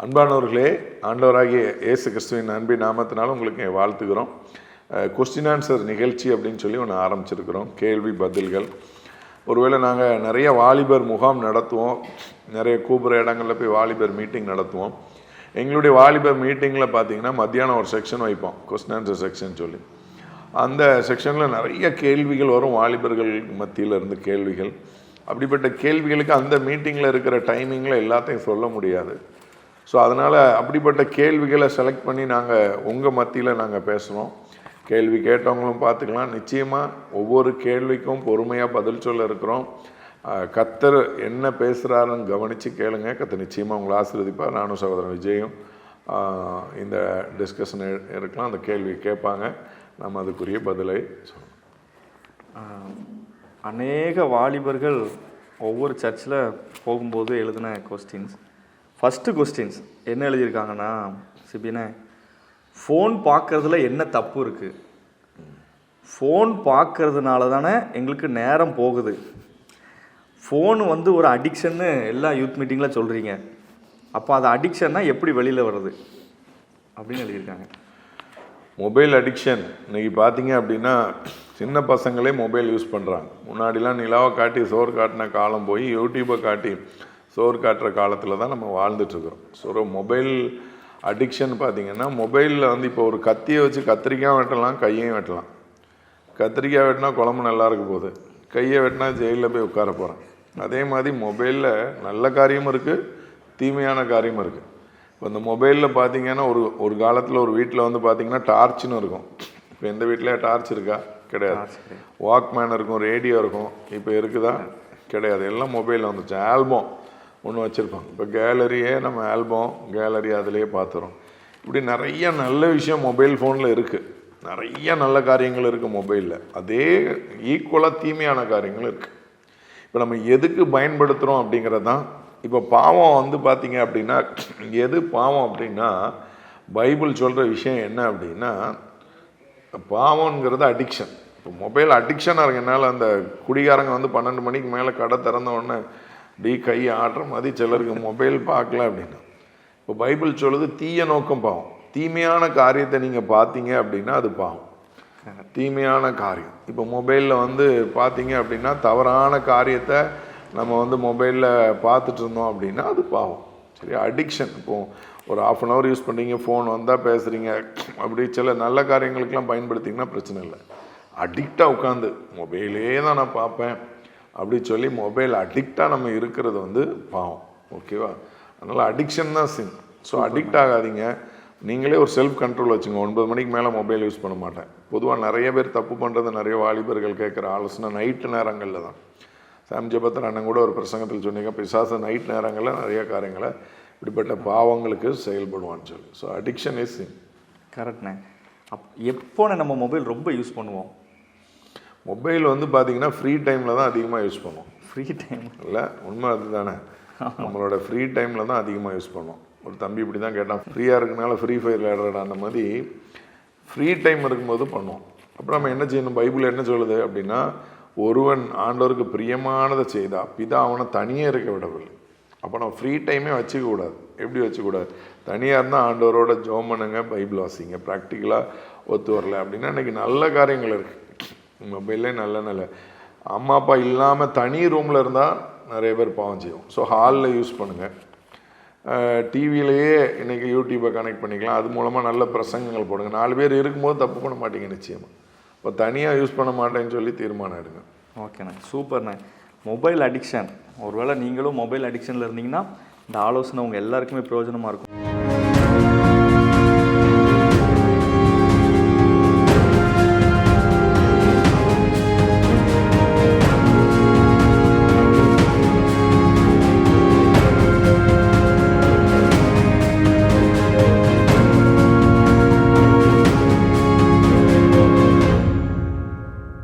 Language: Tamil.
அன்பானவர்களே, ஆண்டவராகிய இயேசு கிறிஸ்துவின் அன்பின் நாமத்தினால உங்களுக்கு வாழ்த்துக்கிறோம். கொஸ்டின் ஆன்சர் நிகழ்ச்சி அப்படின்னு சொல்லி ஒன்று ஆரம்பிச்சிருக்கிறோம். கேள்வி பதில்கள். ஒருவேளை நாங்கள் நிறைய வாலிபர் முகாம் நடத்துவோம், நிறைய கூப்பிட்ற இடங்களில் போய் வாலிபர் மீட்டிங் நடத்துவோம். எங்களுடைய வாலிபர் மீட்டிங்கில் பார்த்தீங்கன்னா மத்தியானம் ஒரு செக்ஷன் வைப்போம், கொஸ்டின் ஆன்சர் செக்ஷன் சொல்லி. அந்த செக்ஷனில் நிறைய கேள்விகள் வரும், வாலிபர்கள் மத்தியில் இருந்து கேள்விகள். அப்படிப்பட்ட கேள்விகளுக்கு அந்த மீட்டிங்கில் இருக்கிற டைமிங்கில் எல்லாத்தையும் சொல்ல முடியாது. ஸோ அதனால் அப்படிப்பட்ட கேள்விகளை செலக்ட் பண்ணி நாங்கள் உங்கள் மத்தியில் நாங்கள் பேசுகிறோம். கேள்வி கேட்டவங்களும் பார்த்துக்கலாம். நிச்சயமாக ஒவ்வொரு கேள்விக்கும் பொறுமையாக பதில் சொல்ல இருக்கிறோம். கர்த்தர் என்ன பேசுகிறாருன்னு கவனித்து கேளுங்க. கர்த்தர் நிச்சயமாக உங்களை ஆசீர்வதிப்பார். நானும் சகோதரன் விஜயும் இந்த டிஸ்கஷன் இருக்கலாம். அந்த கேள்வி கேட்பாங்க, நம்ம அதுக்குரிய பதிலை சொல்லணும். அநேக வாலிபர்கள் ஒவ்வொரு சர்ச்சில் போகும்போது எழுதின கொஸ்டின்ஸ், ஃபஸ்ட்டு கொஸ்டின்ஸ் என்ன எழுதியிருக்காங்கன்னா, சிபினே ஃபோன் பார்க்குறதுல என்ன தப்பு இருக்குது? ஃபோன் பார்க்கறதுனால தானே எங்களுக்கு நேரம் போகுது. ஃபோன் ஒரு அடிக்ஷன்னு எல்லா யூத் மீட்டிங்கில் சொல்கிறீங்க. அப்போ அது அடிக்ஷன்னா எப்படி வெளியில் வருது அப்படின்னு எழுதியிருக்காங்க. மொபைல் அடிக்ஷன் இன்றைக்கி பார்த்தீங்க அப்படின்னா சின்ன பசங்களே மொபைல் யூஸ் பண்ணுறாங்க. முன்னாடிலாம் நிலாவை காட்டி சோறு காட்டின காலம் போய் யூடியூப்பை காட்டி சோறு காட்டுற காலத்தில் தான் நம்ம வாழ்ந்துட்டுருக்குறோம். ஸோ மொபைல் அடிக்ஷன் பார்த்திங்கன்னா, மொபைலில் இப்போ ஒரு கத்தியை வச்சு கத்திரிக்காய் வெட்டலாம், கையையும் வெட்டலாம். கத்திரிக்காய் வெட்டினா குழம்பு நல்லா இருக்க போகுது, கையை வெட்டினா ஜெயிலில் போய் உட்கார போகிறேன். அதே மாதிரி மொபைலில் நல்ல காரியமும் இருக்குது, தீமையான காரியமும் இருக்குது. இப்போ இந்த மொபைலில் பார்த்திங்கன்னா ஒரு காலத்தில் ஒரு வீட்டில் பார்த்திங்கன்னா டார்ச்னு இருக்கும். இப்போ எந்த வீட்டில் டார்ச் இருக்கா? கிடையாது. வாக்மேன் இருக்கும், ரேடியோ இருக்கும். இப்போ இருக்குதா? கிடையாது. எல்லாம் மொபைலில் வந்துச்சு. ஆல்பம் ஒன்று வச்சுருப்பாங்க. இப்போ கேலரியே நம்ம ஆல்பம் கேலரி அதிலேயே பார்த்துறோம். இப்படி நிறைய நல்ல விஷயம் மொபைல் ஃபோனில் இருக்குது. நிறைய நல்ல காரியங்கள் இருக்குது மொபைலில். அதே ஈக்குவலாக தீமையான காரியங்கள் இருக்குது. இப்போ நம்ம எதுக்கு பயன்படுத்துகிறோம் அப்படிங்கிறது தான். இப்போ பாவம் பார்த்திங்க அப்படின்னா, எது பாவம் அப்படின்னா, பைபிள் சொல்கிற விஷயம் என்ன அப்படின்னா, பாவங்கிறது அடிக்ஷன். இப்போ மொபைல் அடிக்ஷனாக இருக்கு. என்னால் அந்த குடிகாரங்க 12 மணிக்கு மேலே கடை திறந்த உடனே கை ஆடுற மாதிரி சிலருக்கு மொபைல் பார்க்கல அப்படின்னா, இப்போ பைபிள் சொல்லுது தீய நோக்கம் பாவம். தீமையான காரியத்தை நீங்கள் பார்த்தீங்க அப்படின்னா அது பாவம், தீமையான காரியம். இப்போ மொபைலில் பார்த்தீங்க அப்படின்னா தவறான காரியத்தை நம்ம மொபைலில் பார்த்துட்டு இருந்தோம் அப்படின்னா அது பாவம். சரி, அடிக்ஷன். இப்போது ஒரு 1/2 hour யூஸ் பண்ணுறீங்க, ஃபோன் வந்தால் பேசுகிறீங்க, அப்படி சில நல்ல காரியங்களுக்கெல்லாம் பயன்படுத்திங்கன்னா பிரச்சனை இல்லை. அடிக்டாக உட்காந்து மொபைலே தான் நான் பார்ப்பேன் அப்படி சொல்லி மொபைல் அடிக்டாக நம்ம இருக்கிறது பாவம். ஓகேவா? அதனால் அடிக்ஷன் தான் சின். ஸோ அடிக்ட் ஆகாதீங்க. நீங்களே ஒரு செல்ஃப் கண்ட்ரோல் வச்சுங்க. 9 மணிக்கு மேலே மொபைல் யூஸ் பண்ண மாட்டேன். பொதுவாக நிறைய பேர் தப்பு பண்ணுறது, நிறைய வாலிபர்கள் கேட்குற ஆலோசனை நைட்டு நேரங்களில் தான். சாம் ஜெபத்தர் அண்ணன் கூட ஒரு பிரசங்கத்தில் சொன்னீங்க, பிசாசு நைட் நேரங்களில் நிறைய காரியங்களை இப்படிப்பட்ட பாவங்களுக்கு செயல்படுவான்னு சொல்லி. So addiction is sin. கரெக்ட்ண்ணே. எப்போ நம்ம மொபைல் ரொம்ப யூஸ் பண்ணுவோம்? மொபைல் பார்த்தீங்கன்னா ஃப்ரீ டைமில் தான் அதிகமாக யூஸ் பண்ணுவோம். ஃப்ரீ டைம் இல்லை, உண்மை அது தானே. நம்மளோட ஃப்ரீ டைமில் தான் அதிகமாக யூஸ் பண்ணுவோம். ஒரு தம்பி இப்படி தான் கேட்டான், ஃப்ரீயாக இருக்கனால ஃப்ரீ ஃபயர் விளையாடுறா, அந்த மாதிரி ஃப்ரீ டைம் இருக்கும்போது பண்ணுவோம். அப்புறம் நம்ம என்ன செய்யணும்? பைபிள் என்ன சொல்லுது அப்படின்னா, ஒருவன் ஆண்டவருக்கு பிரியமானதை செய்தா பிதா அவனை தனியாக இருக்க விடவில்லை. அப்போ நம்ம ஃப்ரீ டைமே வச்சுக்கக்கூடாது. எப்படி வச்சுக்கூடாது? தனியாக இருந்தால் ஆண்டவரோட ஜெபம் பண்ணுங்க, பைபிள் வாசிங்க. ப்ராக்டிக்கலாக ஒத்து வரல அப்படின்னா இன்றைக்கி நல்ல காரியங்கள் இருக்குது மொபைல்லே. நல்ல அம்மா அப்பா இல்லாமல் தனி ரூமில் இருந்தால் நிறைய பேர் பாவம் செய்வோம். ஸோ ஹாலில் யூஸ் பண்ணுங்கள். டிவியிலேயே இன்றைக்கி யூடியூப்பை கனெக்ட் பண்ணிக்கலாம். அது மூலமாக நல்ல பிரசங்கங்கள் போடுங்க. 4 பேர் இருக்கும்போது தப்பு பண்ண மாட்டீங்க நிச்சயமாக. இப்போ தனியாக யூஸ் பண்ண மாட்டேன்னு சொல்லி தீர்மானம் எடுங்க. ஓகேண்ணே, சூப்பர்ண்ணே. மொபைல் அடிக்ஷன், ஒருவேளை நீங்களும் மொபைல் அடிக்ஷனில் இருந்தீங்கன்னா இந்த ஆலோசனை உங்கள் எல்லாருக்குமே பிரயோஜனமாக இருக்கும்.